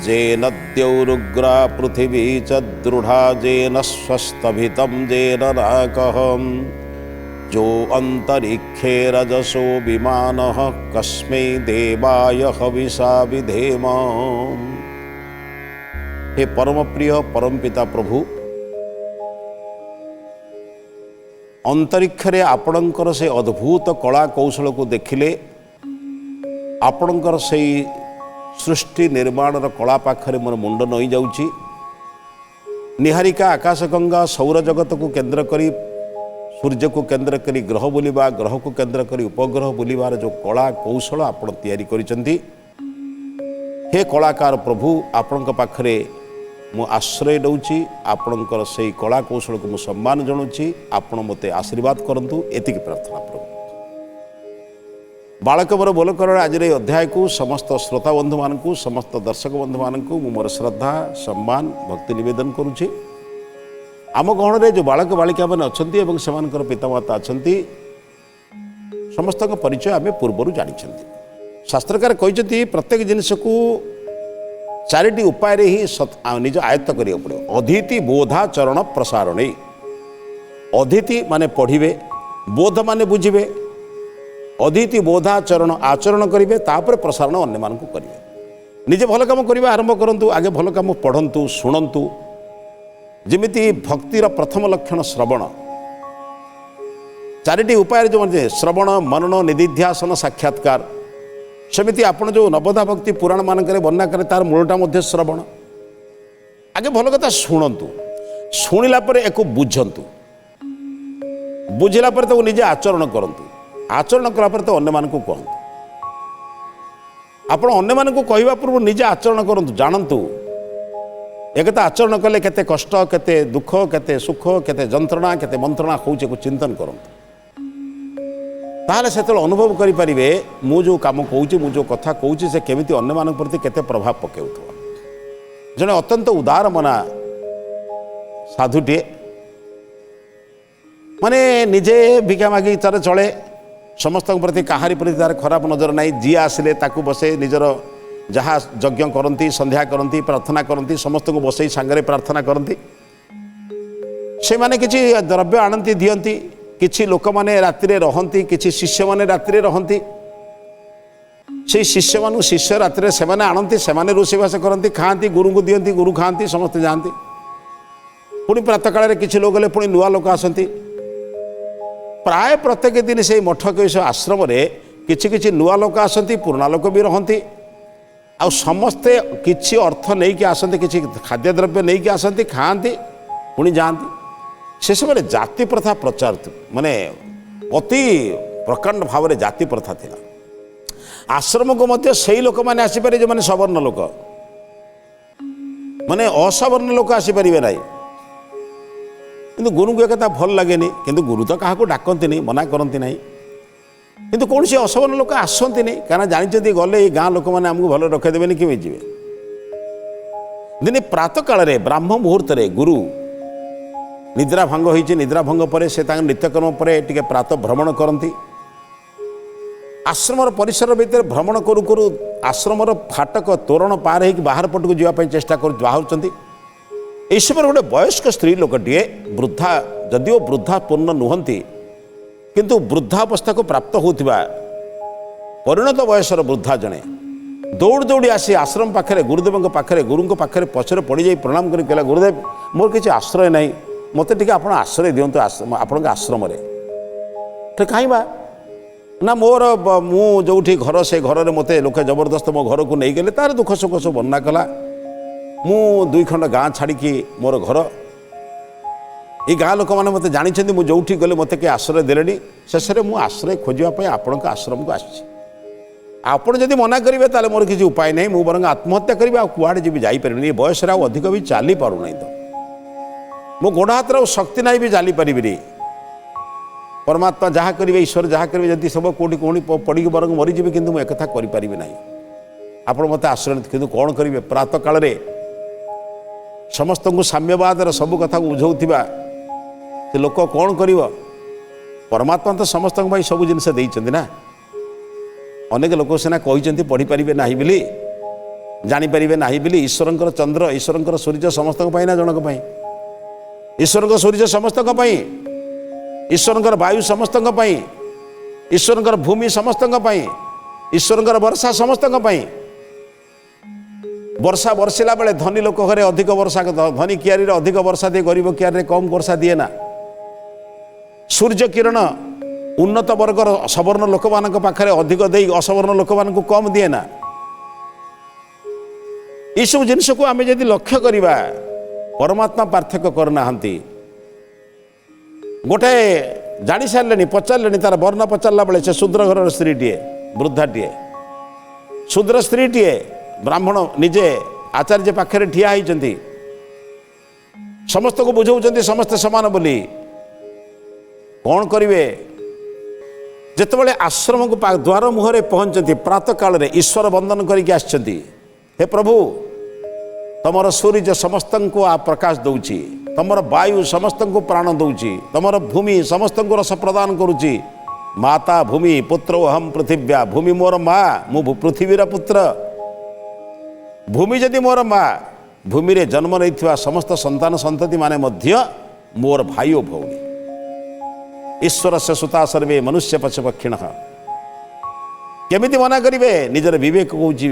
जेन द्यौरुग्रा पृथिवी च दृढ़ा जेन स्वस्तभितं जेन नाकः जो अंतरिक्षे रजसो विमानः कस्मै देवाय हविषा विधेम। हे परम प्रिय परम पिता प्रभु, अंतरिक्ष रे आपणकर से अद्भुत कला कौशल को देखिले आपणकर से सृष्टि निर्माण कला पाखरे मोर मुंड नई जाउची। निहारिका आकाशगंगा सौर जगत को केंद्र करी, सूर्य को केंद्र करी ग्रह बुलिबा, ग्रह को केंद्र करी उपग्रह बुलिबार जो कला कौशल आपण तैयारी करिसंती, हे कलाकार प्रभु आपण पाखरे मु आश्रय दउची। आपणकर से कला कौशल को मु सम्मान जनाऊँगी। आपण मते आशीर्वाद करंतु, एतिक प्रार्थना प्रभु। बालक मोर बोलकर आज अध्याय को समस्त श्रोता बंधु मानू, समस्त दर्शक बंधु मानू मोर श्रद्धा सम्मान भक्ति निवेदन करुँची। आम गहण में जो बालक बालिका मैंने अच्छा से पितामाता अच्छा समस्त परिचय आम पूर्वर जानी। शास्त्रकार कहते प्रत्येक जिनस को चारिटी उपाय ही निज आयत्त करिया पड़े। अधीति बोधाचरण प्रसारण। अधीति माने पढ़िबे, बोध माने बुझिबे, अधीति बोधाचरण आचरण करिवे, तापर प्रसारण अन्य मानकु करिवे। निजे भल काम करिवे आरंभ करंतु, आगे भल काम पढ़ंतु शुणंतु। जिमिति भक्तिर प्रथम लक्षण श्रवण, चारिटी उपाय जो श्रवण मनन निदिध्यासन साक्षात्कार, सेमिति आपण जो नवधा भक्ति पुराण मानक वर्णना करे तार मूलटा मध्य श्रवण। आगे भल कथा शुणंतु, शुणिला परे एको बुझंतु, बुझिला परे तो निजे आचरण करंतु, आचरण कला परे तो अन्य मानकु कहंतु। आपण अन्य मानकु कहवा पूर्व निजे आचरण करंतु, जानंतु एक आचरण कले केते कष्ट, केते दुख, केते सुख, केते जंत्रणा, केते मंत्रणा होउचे को चिंतन करंतु। ताहले से अनुभव करि परिबे मु जो काम कहूची, मु जो कथा कहूची से केमिति अन्य मानक प्रति केते प्रभाव पकेउथवा। जने अत्यंत उदार मना साधुटे माने निजे भिक्षा मागी तार चले, समस्त प्रति काहारी प्रति तार खराब नजर नहीं। जी आसिले ताकू बसे निजर जहाँ यज्ञ करती, संध्या करती, प्रार्थना करती, समस्त को बसई सांगरे प्रार्थना करती। से माने किछि द्रव्य आनती दियंती, किछि लोक माने रात्रि रहंती, किछि शिष्य माने रात्रि रहंती। से शिष्य मानु शिष्य रात्रि से माने आनती, से माने रोषेबास करती, खाती, गुरु को दियंती, गुरु खाती, समस्त जाती। पुणी प्रातः काल किछि लोक गले पुणी नुआ लोक आसंती। प्राय प्रत्येक दिन से मठ कैश आश्रम किछि किछि नुआ लोक आसंती, पुराना लोक भी रहंती। आ समस्ते किछि अर्थ नहीं कि आसंती, किछि खाद्य द्रव्य नहीं कि आसंती, खाती पुणी जाती। से समय जाति प्रथा प्रचार माने अति प्रकांड भाव में जाति प्रथा थिला। आश्रम को मध्य सही लोक मैंने आसीपारे जो मैंने सवर्ण लोक, माने असवर्ण लोक आसीपारे ना। किंतु गुरु को एक भल लगे, किंतु गुरु तो क्या डाकती नहीं, मना करती नहीं। किंतु कौन से असवर्ण लोक आसती नहीं, कारण जानते गले ये गाँ लोक मैंने आमको भल रखीदेवे कि जी। दिने प्रातः काल ब्राह्म मुहूर्त गुरु निद्रा भंग होती, निद्रा भंग पर से नित्यकर्म पर टिके प्रातः भ्रमण करती। आश्रम परिसर भितर भ्रमण करू करू आश्रम फाटक तोरण पार हो बाहर पटक जावाई चेष्टा कर बाहर। यह समय गोटे वयस्क स्त्री लोकटे वृद्धा, जदिओ वृद्धा पूर्ण नुहंती, किंतु वृद्धावस्था को प्राप्त होतिबा परिणत वयसर वृद्धा जने दौड़ दौड़ी आसी आश्रम पाखरे गुरुदेव पाखरे गुरु पाखरे पछरे पड़ जाई प्रणाम करी कहला, गुरुदेव मोर किसी आश्रय नहीं, मत टे आप आश्रय दिंतु आपण आश्रम कहीं ना मोर मु जो घर से घर में मत लोक जबरदस्त मो घर को नहीं गले, तार दुख सुख सब वर्णना कला। मु 2 खंड गाँ छाड़ी मोर घर ये गाँ लोक मैंने मत जानते मुझे जो गले मत किए आश्रय देले। शेष में मुझे आश्रय खोजापी आपण आश्रम को आपड़ जदि मना करेंगे ताले मोर किसी उपाय नहीं, मुझे बरंग आत्महत्या करी कुआड़े जी जापर ये बयस अधिक भी चली पार ना, तो मो गोड़ हाथ शक्ति ना भी चली पारि। परमात्मा जहाँ करेंगे, ईश्वर जहाँ करेंगे, जब सब कौटी कौटी पड़ी बरंग मरीजी, कितु मुझे एक करी ना। आप मत आश्रय कि कौन करेंगे, प्रातः काल समस्त को साम्यवाद सब कथा बुझाऊा से लोक कौन कर। परमात्मा तो समस्त सब जिनस देना। अनेक लोक सीना कहते पढ़ी पारे ना बोली, जानीपारे ना बोली ईश्वर चंद्र ईश्वर सूर्य समस्त ना जनक ईश्वर सूर्य समस्त ईश्वर वायु समस्त ईश्वर भूमि समस्त ईश्वर वर्षा समस्त वर्षा बरसिला बेले धनी लोक घरे अधिक वर्षा धनी कियारी अधिक वर्षा दिए गरीब कियारी कम वर्षा दिए ना सूर्य किरण उन्नत वर्गर सवर्ण लोक मान पाखे अधिक दे असवर्ण लोक मान कम दिए ना ये सब जिनस को आम जदि लक्ष्य करवा परमात्मा पार्थक्य करना गोटे जानी सारे पचारे तार वर्ण पचारा बेले से शूद्र घर स्त्री टीए वृद्धाटीए शूद्र स्त्री टीए ब्राह्मण निजे आचार्य पाखे ठिया होती समस्त को बुझाऊँ समस्ते समान बोली कौन करेंगे जितेबाला आश्रम को द्वार मुहरे पहुँचती प्रातः काल ईश्वर वंदन करके आसछंती हे प्रभु तमर सूर्य समस्त को आ प्रकाश दौची तमर वायु समस्त को प्राण दौची तमर भूमि समस्त को रस प्रदान करुच्ची माता भूमि पुत्र अहम पृथिव्या भूमि मोर माँ मु पृथ्वीर पुत्र भूमि जदि मोर माँ भूमि रे जन्म नहीं समस्त संतान संतति माने मध्य मोर भाई और भौणी ईश्वर से सुता सर्वे मनुष्य पशुपक्षिण केमिति मना करेंगे निजर विवेक कौच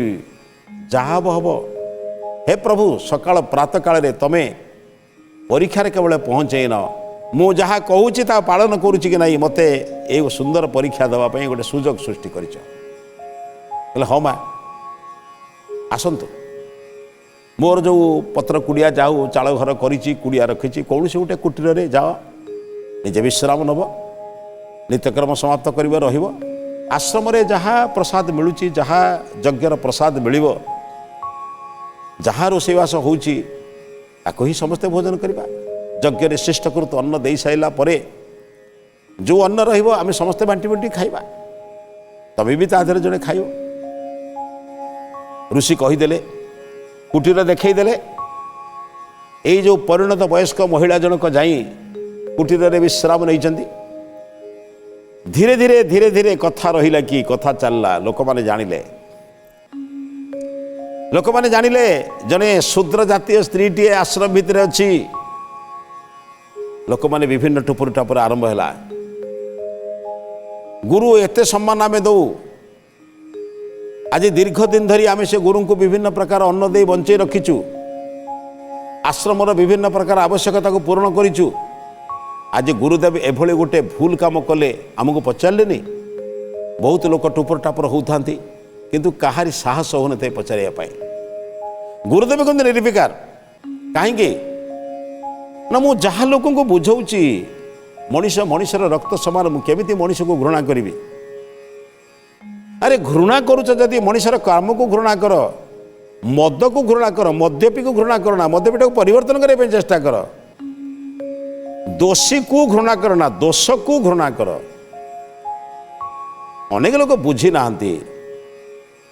जहाँ हम हे प्रभु सकाल प्रातः काल तमें परीक्षार केवल पहुँचेन मु जहाँ कहूँ ता पालन करुच्ची कि नहीं मत ये सुंदर परीक्षा देवाई गोटे सुजोग सृष्टि कर हाँ माँ आसतु मोर जो पत्र कुड़िया जाऊ चाल घर करिया रखी कौन से गोटे कुटीर जाओ निजे विश्राम नब नित्यक्रम समाप्त कर आश्रम जहाँ प्रसाद मिलूँ जहाँ यज्ञर प्रसाद मिल जहाँ रोषेवास होची ही समस्ते भोजन करवा यज्ञ श्रेष्ठकृत अन्न दे सारा पर जो अन्न रमें समस्ते बांटी बांटी खाइबा तमें भी ताधर जड़े खाइब ऋषि कहीदेले कुटीर देखईदेले यही जो परिणत वयस्क महिला जनक जाई कुटीर विश्राम नहीं धीरे धीरे धीरे धीरे कथा रहिला कि कथा चलला लोक माने जानिले जने शूद्र जातीय स्त्री टीए आश्रम भितर अच्छी लोक माने विभिन्न टुपुर टापुर आरंभ है गुरु एते सम्मान आमे दौ आज दीर्घ दिन धरी आमे से गुरु को विभिन्न प्रकार अन्न दे बंचे रखीचु आश्रम विभिन्न प्रकार आवश्यकता को पूर्ण करिचु आज गुरुदेव एभली गोटे भूल काम कले आमको पचारे बहुत लोक टुपुर टापुर होता किंतु कहारी साहस हो न पचारे गुरुदेव कहते निर्विकार कहीं ना मु जहाँ लोक को बुझाऊँगी मनीष मनीषर रक्त समान मुझे मनीष को घृणा करी अरे घृणा करुच जदि मनीषर काम को घृणा कर मद को घृणा कर मद्यपी को घृणा कर ना मद्यपीटा को परिवर्तन करने चेष्टा कर दोषी को घृणा कर ना दोष को घृणा कर अनेक लोग बुझी ना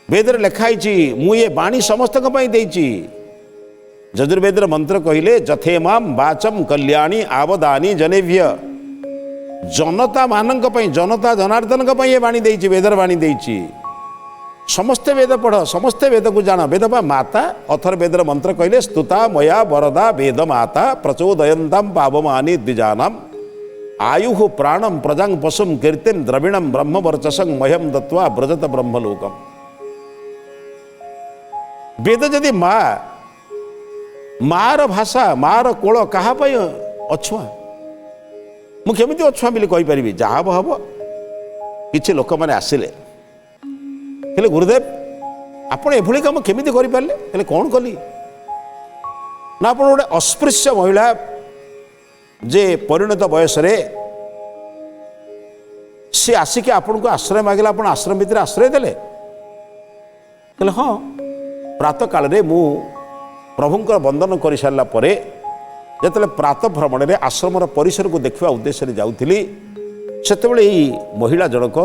वेदर लिखाई मु ये बाणी समस्त यजुर्वेदर मंत्र कहले जथेमाम वाचम कल्याणी आवदानी जनेभ्य जनता मानक जनता जनार्दन ये बाणी देची वेदर बाणी देची समस्ते वेद पढ़ समस्ते वेद को जान वेद बा माता अथर वेदर मंत्र कहले स्तुता मया वरदा वेद माता प्रचोदयंताम पावमानी द्विजानाम आयु प्राणम प्रजांग पशुम कीर्तिम द्रविणम ब्रह्म वर्चसं मह्यम दत्वा ब्रजत ब्रह्मलोकम वेद जदि मार भाषा मार कोल क्या अछुआ मुझे अछुआ बोली कहीपरि जहाँ हम कि लोक मैंने आसिले हेले गुरुदेव आपण एभली काम केमी करें कौन कली ना आप गोटे अस्पृश्य महिला जे परिणत बयस सी आसिक आपण को आश्रय मांगला आप आश्रम भितर आश्रय देले हाँ प्रातः काल मु प्रभुंकर वंदन कर सारा पर जिते प्रातः भ्रमण में आश्रम परिसर को देखा उद्देश्य जाऊली से महिला जनक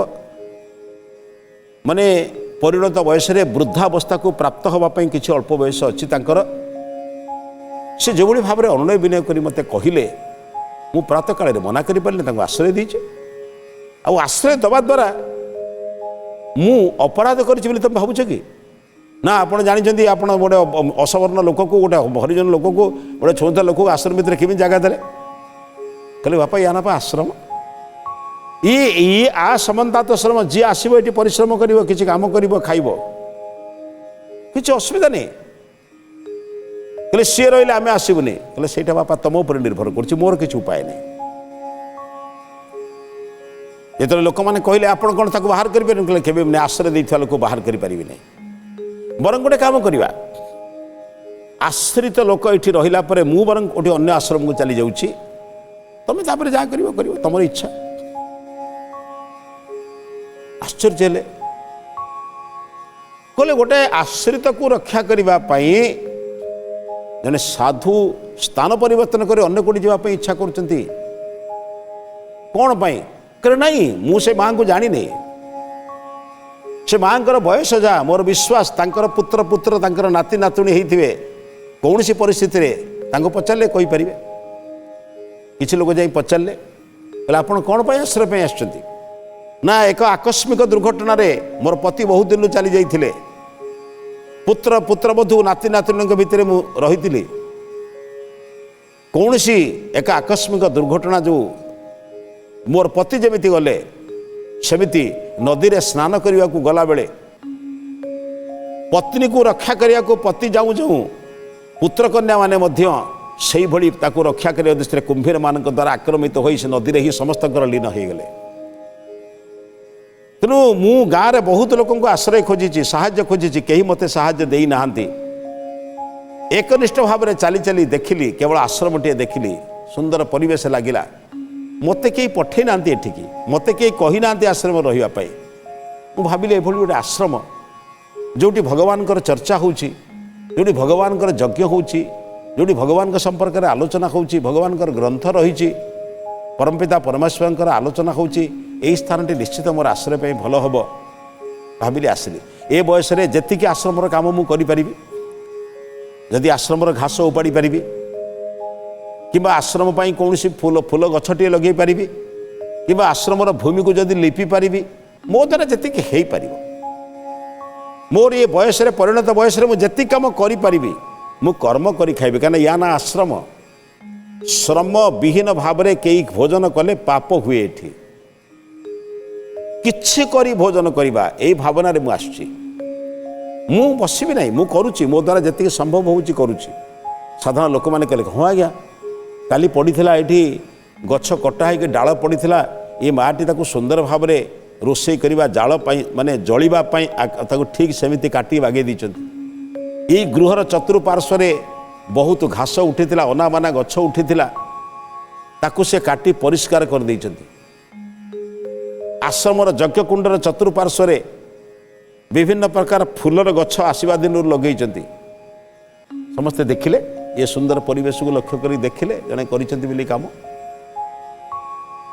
माने परिणत बयस वृद्धावस्था को प्राप्त होगापी किसी अल्प बयस अच्छी से जो भाव में अनुनय विनय कर मत कहले मु प्रातः काल मना कर पारे आश्रय दीचे आश्रय दवा द्वारा मु अपराध कर तुम भावुच कि ना आपण जानते आप गोटे असवर्ण लोक को गोटे हरिजन लोक को गोटे छुता लोक आश्रम भितर केमी जगह देले कहले बापा या ना आश्रम ये आ समन्तात श्रम जी आसो ये परिश्रम कर किसी काम कर खाइब किसी असुविधा नहीं कहले सी रही आम आसबुनि कहले से बापा तुम उपर निर्भर कर मोर किसी उपाय नहीं जो लोक मैंने कहले आप कौन ताको बाहर करें कहले केवे आश्रय देता लोक बाहर करें बर गोटे काम करवा आश्रित लोक ये रहा मु बर गोटे अन्य आश्रम को चली जाऊँगी तुम तापर जहाँ कर तुम इच्छा आश्चर्य हेले कहले गोटे आश्रित को रक्षा करने जने साधु स्थान परिवर्तन कर अन्य कोटी जावाई इच्छा करछंती कौन पाई करे नहीं मुझे माँ को जानी नहीं से माँ बयस जा मोर विश्वास तांकर पुत्र पुत्र तांकर नाती नातुणी होते कौन सी परिस्थिति रे पचारे कहीपर किसी लोग जाई पचारे कहले आप कौन पाई आश्रय आसुँच ना एक आकस्मिक दुर्घटना रे मोर पति बहुत दिन चली जाइए पुत्र पुत्रबधू नाती नातुणी भितर मु रही कौन सी एक आकस्मिक दुर्घटना जो मोर पति जमिति गले सेमिति नदी रे स्नान करने को गला बेले पत्नी को रक्षा करने को पति जाऊँ जाऊँ पुत्र कन्या माने मध्य से भली ताको रक्षा करने दृष्टि कुंभीर मान द्वारा आक्रमित हो नदी रे ही समस्त लीन हो गले तेणु मु गाँव में बहुत लोक आश्रय खोजी साहाय्य खोजी कहीं मत साहाय्य दे ना एकनिष्ठ भाव में चली चली देखिली केवल आश्रम टे देखिली सुंदर परिवेश लगिला मत कई पठे ना एठिकी मत कई कही ना आश्रम रही मु भाविली एभली गोटे आश्रम जोटी भगवान चर्चा होची जोटी भगवान यज्ञ होची जोटी भगवान संपर्क में आलोचना होची भगवान ग्रंथ रही परमपिता परमेश्वर आलोचना होची यही स्थान निश्चित मोर आश्रय भल हम भाविली आसिली ए बयस जी आश्रम काम मुझे करी जदि आश्रम घास उपाड़ी पारि कि आश्रम कौन फूल फूल गछटे लगे पारि कि आश्रम भूमि को जदि लिपि पारि मो द्वारा जी हो पार मोर ये बयस परिणत बयस मुझे कम करी मु कर्म करी खाइबी कहीं या ना आश्रम श्रम विहीन भाव में कई भोजन कले पाप हुए एठी किछि करी भोजन करवा यही भावना रे मु आसुची मु बसबी ना मु करुच्ची मो द्वारा जी संभव होची करुच्ची साधारण लोक मैंने कहले हाँ आज्ञा काली पड़ा ये गछ कटा हो डाल पड़ा ये माटी ताको सुंदर भाव में रोषे करवा जाल माने जलिबापाई ताको ठीक सेमिति काटी बागे दीचंती ये गृहर चतुर्पार्श्व बहुत घास उठी अनामाना गछ उठी ताकू से काटी परिष्कार कर देइचंती आश्रमर यज्ञकुंडर चतुर्पार्श्व विभिन्न प्रकार फूलर गछ आसवा दिन लगे समस्ते देखिले ये सुंदर परिवेश को लक्ष्य कर देखिले जड़े कर काम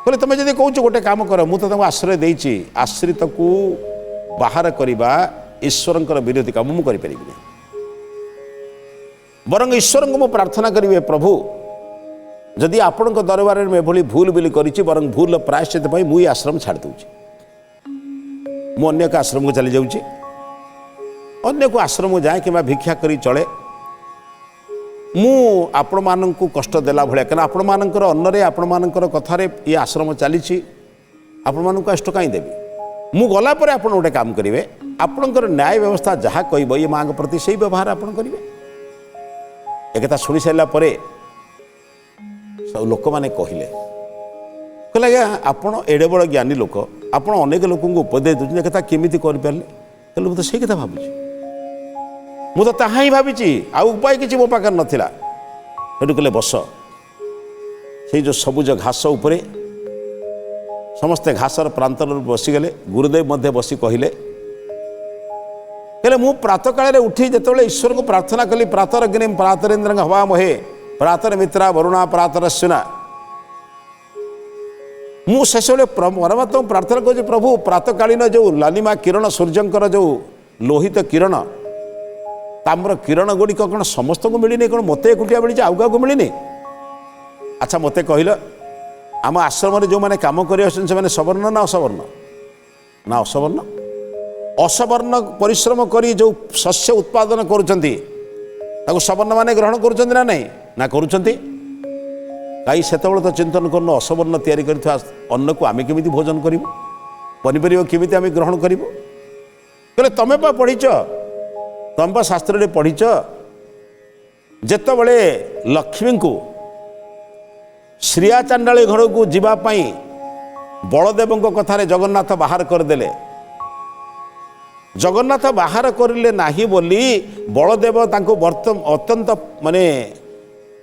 कहले तुम जब कौच गोटे काम कर मुझे तुमको आश्रय देइछि आश्रित को बाहर करवा ईश्वर विरोधी काम मुझे करें बरं ईश्वर को मु प्रार्थना करी प्रभु जदि आपण दरबार में एभली भूल बिल करी बरं भूल प्रायश्चित मुझे आश्रम छाड़ दूँ मु अन्य को आश्रम को चली जाऊँगी अन्य को आश्रम को जाए कि भिक्षा करी चले मु आपण मान कष्ट देला भाया कहीं आपण मानकर अन्नरे आपण मानकर कथार ये आश्रम चली आपण मान कष्ट कहीं देवी मु गलापर आप गोटे काम करेंगे आपणकर न्याय व्यवस्था जहाँ कह ये माँ प्रति से व्यवहार आप करेंगे एक शुणी सारापर सब लोक मैंने कहले आज्ञा आपड़ एड़े बड़ ज्ञानी लोक आप अनेक लोक उपदेश दूसरे एक केमी करें कहले मुझे से कथा भावुँ मुझे ताहा ही भावी आउ उपाय किसी मो पाखे नाला सेठू कहले बस से जो सबुज घास उपरे समस्ते घासर प्रांतर बसीगले गुरुदेव मध्य बसी कहले कहले मु प्रातः काल उठी जिते ईश्वर को प्रार्थना कली प्रातर अग्नि प्रातरेन्द्र हवा महे प्रातर मित्रा वरुणा प्रातरश्विना मु शेष परमात्मा प्रार्थना कर प्रभु प्रातकालीन जो लालिमा किरण सूर्यंकर जो लोहित किरण ताम्र किरण गुड़िक कौन समस्त को मिलनी कौन मत एकुटिया मिली आउ क्या मिलनी अच्छा मत कहल आम आश्रम जो मैंने कम कर सवर्ण ना असवर्ण असवर्ण परिश्रम करी जो शस्य उत्पादन करुँच सवर्ण माने ग्रहण करुँच ना नहीं ना करुँच कहीं से तो चिंतन कर असवर्ण तैयारी कर अन्न को आम केमी भोजन करूँ पनीपरिया केमी आम ग्रहण करूँ कहले तुम्हें पा पढ़ीच तुम पा शास्त्र पढ़ीच जेतबले लक्ष्मी को श्रिया चांडाली घर को जीवाई बलदेव कथार जगन्नाथ बाहर करदे जगन्नाथ बाहर करें नाही बोली बलदेव तांको अत्यंत माने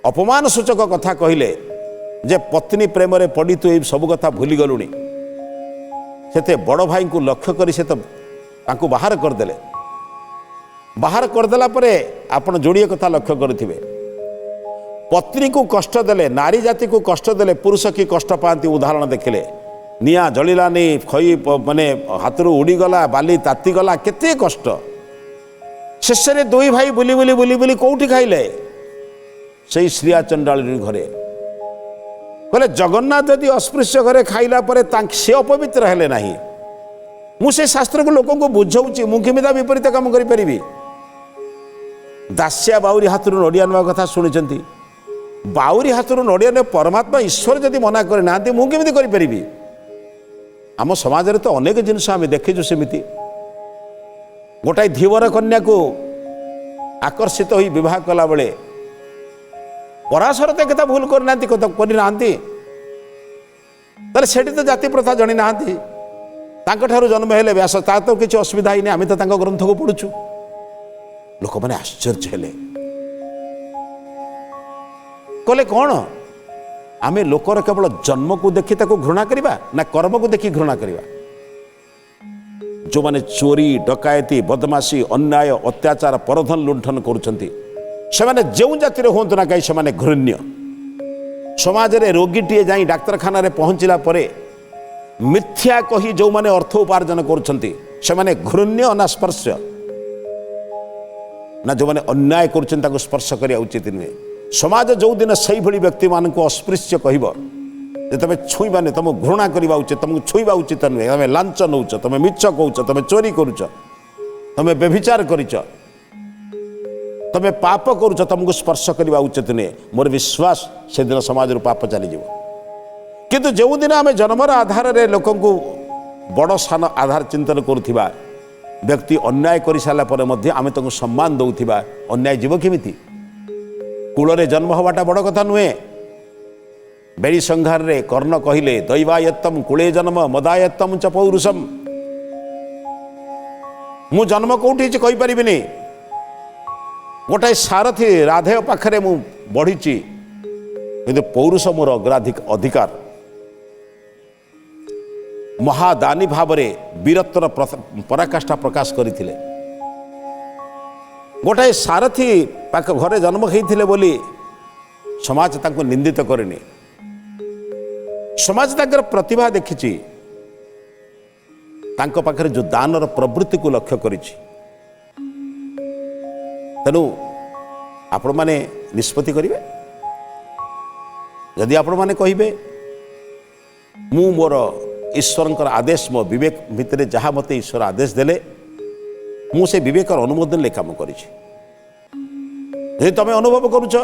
अपमान सूचक कथा कहले जे पत्नी प्रेम रे पड़ी तू सब कथा भूली गलुनी से बड़ भाई को लक्ष्य करी से तो तांको बाहर करदे बाहर करदेला परे आपण जोड़िए कथा लक्ष्य करुथिबे पत्नी को कष्ट देले नारी जाति को कष्ट देले पुरुष की कष्ट पाती उदाहरण देखिले निया जलिलानी खई माने हाथरू उड़ीगला बाली तातीगला केते कष्ट शेष में दुई भाई बुली बुली बुली बुली कौटी खाइले से श्रिया चंडाली घरे कहले जगन्नाथ यदि अस्पृश्य घरे खाइला परे से अपवित्र हेले नाही मुझे शास्त्र को लोक को बुझाऊँ मुझे विपरीत काम करी दासिया बाउरी हाथरू नड़िया नवा कथा शुणी बाउरी हाथरू नड़िया ने परमात्मा ईश्वर जदि मना करे ना मुझे करी आम समाज रे तो अनेक जिनस आम देखीचु सेमिति गोटाए धीवर कन्या को आकर्षित हो विवाह कला बेले पराशर तो कथा भूल करना सेठी तो जाति प्रथा जनी ना जन्म हेले व्यास ता तो किसी असुविधा ही नहीं आम तो ग्रंथ को पढ़ुचु लोक मैंने आश्चर्य हेले कहले कौन आमे लोकर केवल जन्म को देखी ताको घृणा करिबा ना कर्म को देखी घृणा करिबा जो माने चोरी डकायती बदमाशी अन्याय अत्याचार परधन लुंठन करुछंती से माने जेउ जातिर होंतु ना कहीं से माने घृण्य समाज रे रोगीटीए जाई डाक्तरखाना रे पहुंचला परे मिथ्या कही जो माने अर्थ उपार्जन करुछंती से माने घृण्य ना स्पर्श ना जो माने अन्याय करुछंती ताको स्पर्श करिया उचित नुहे समाज जो दिन से भली व्यक्ति मान को अस्पृश्य कह तुम छुईबा नहीं तुम घृणा करवा उचित तुमको छुईबा उचित नुहे तुम लांच नौच तुम मिछ कौच तुम चोरी करुच तुम व्यभिचार करिच तुम पाप करुच तुमको स्पर्श करवा उचित नुहे मोर विश्वास से दिन समाज पाप चली किंतु जो दिन आम जन्मर आधार रे लोक को बड़ सान आधार चिंतन करुवा व्यक्ति अन्याय कर सारापर आम तुमको सम्मान दौथिबा अन्याय जीव केमिति कूलरे जन्म हवाटा बड़ कथा नुहे बेड़ी संघार रे कर्ण कहले दैवायत्तम कूले जन्म मदायत्तम च पौरुषम मु जन्म कौटी कही परिबिनी गोटाए सारथी राधेय पाखरे मु बढ़ी किंतु पौरुष मोर अधिकार महादानी भावरे वीरत्वर पराकाष्ठा प्रकाश करथिले गोटाए सारथी पाख घरे जन्म होइथिले बोली समाज तांको निंदित करेनी समाज तांकर प्रतिभा देखिछि तांको पाखरे जो दानर प्रवृत्ति को लक्ष्य करिछि तेणु आपण माने निष्पत्ति करिवे यदि आपण माने कहिबे मु मोर ईश्वरंकर आदेश मो विवेक भितर जहाँ मते ईश्वर आदेश देले मु से विवेकर अनुमोदन ले काम करिछि जे तमे अनुभव करुछ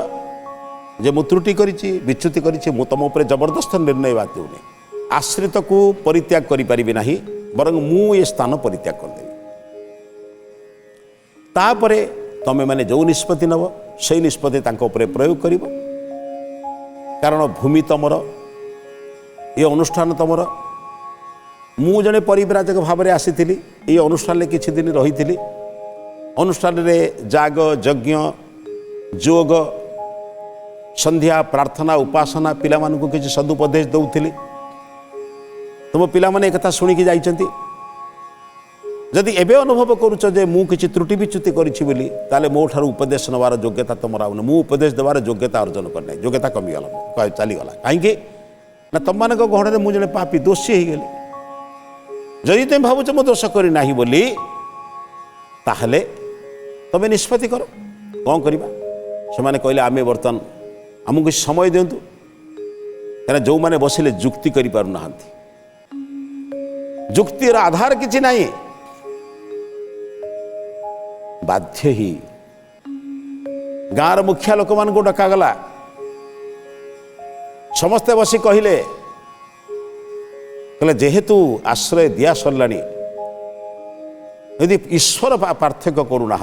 जे मु त्रुटि करिछि विच्युति करिछि मु तम ऊपर जबरदस्त निर्णय बात देउनी आश्रित को परित्याग करि परिबि नाही बरং मु ए स्थान परित्याग कर देबी तापरे तमे माने जो निष्पत्ति नब से निष्पत्ति तांको ऊपर प्रयोग करिवो कारण भूमि तमर ये अनुष्ठान तमर मु जने परिव्राजक भाव में आसी ये अनुष्ठान किछि दिन रही अनुष्ठान रे जाग यज्ञ जोग संध्या प्रार्थना उपासना पिला मानकु किछि सदुपदेश दउथिली तुम पिला माने एक कथा सुनिकी जाइछंती जदि एबे अनुभव करूछ जे मु किछि त्रुटि विच्युति करिछि बोली ताले मो ठार उपदेश नवार योग्यता तमरा मु उपदेश देवार योग्यता अर्जन करने योग्यता कमी गला चली गला कहीं ना तुम मान गहण मु जने पापी दोषी हो गली जदि तुम भावुच मो दोष करी नाही बोली ताहले तमे निष्पत्ति कर कौन करवा से माने कहले आमे बर्तन आमको किसी समय दिंतु क्या जो मैंने बसिले जुक्ति करि पारु नाहंती जुक्तिर आधार किछि नाही बाध्य ही गाँव मुखिया लोक मान को डकागला समस्ते बसी कहले जेहेतु आश्रय दिया सरला यदि ईश्वर पार्थक्य करूना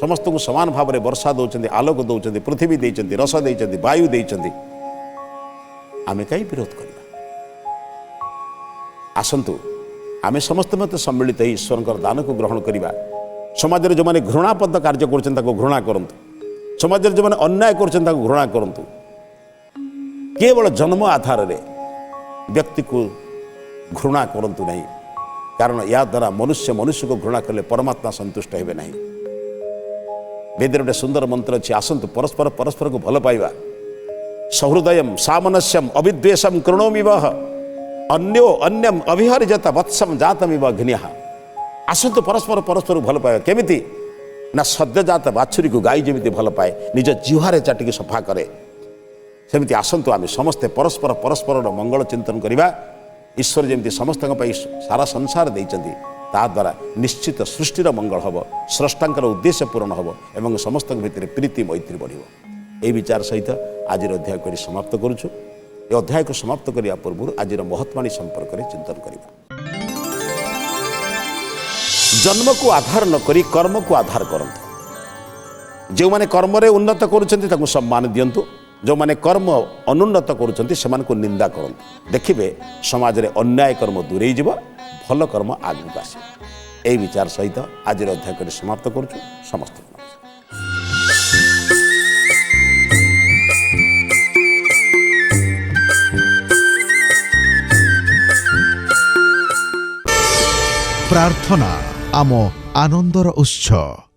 समस्त को समान भाव में वर्षा दौरान आलोक दौरान पृथ्वी देते रस देते वायु देते आमे कहीं विरोध करवा आसतु आमे समस्त मत सम्मिलित ईश्वर दान को ग्रहण करवा समाज में जो मैंने घृणापद कार्य कर घृणा करूँ समाज में जो मैंने अन्याय कर घृणा करूँ केवल जन्म आधार रे व्यक्ति को घृणा करूँ नहीं कारण या द्वारा मनुष्य मनुष्य को घृणा कले परमात्मा संतुष्ट हे नहीं वेद गोटे सुंदर मंत्र अच्छी आसतु परस्पर परस्पर को भल पाइबा सहृदयम सामनस्यम अविद्वेषम कृणोमिव अन्यो अन्यम अभिहरिजत वत्सम जातमिव घृण्य आसतु परस्पर परस्पर को भल पाइबा केमिति ना सद्यजात बाछुरी को गाई जमी भल पाए निज जिह्वारे चाटिकी सफा करे सेमती आसतु आम समस्ते परस्पर परस्पर मंगल चिंतन करवा ईश्वर जमी समस्त सारा संसार देइचंती ता द्वारा निश्चित सृष्टिर मंगल हम स्रष्टांकर उद्देश्य पूरण हम एवं समस्त भितर प्रीति मैत्री बढ़ यही विचार सहित आज अध्याय को समाप्त करुचु ये अध्याय को समाप्त करने पूर्व आज महत्वाणी संपर्क में चिंतन करवा जन्म को आधार न करी कर्म को आधार करंतु जो माने कर्म रे उन्नत करुछंती ताकू सम्मान दियंतु जो माने कर्म अनुन्नत करुछंती समान को निंदा करंतु देखिबे समाज रे अन्याय कर्म दूरेई जीव भल कर्म आगु आसे यही विचार सहित आज अध्याय को समाप्त करुचु समस्त प्रार्थना आम आनंदर उत्सव।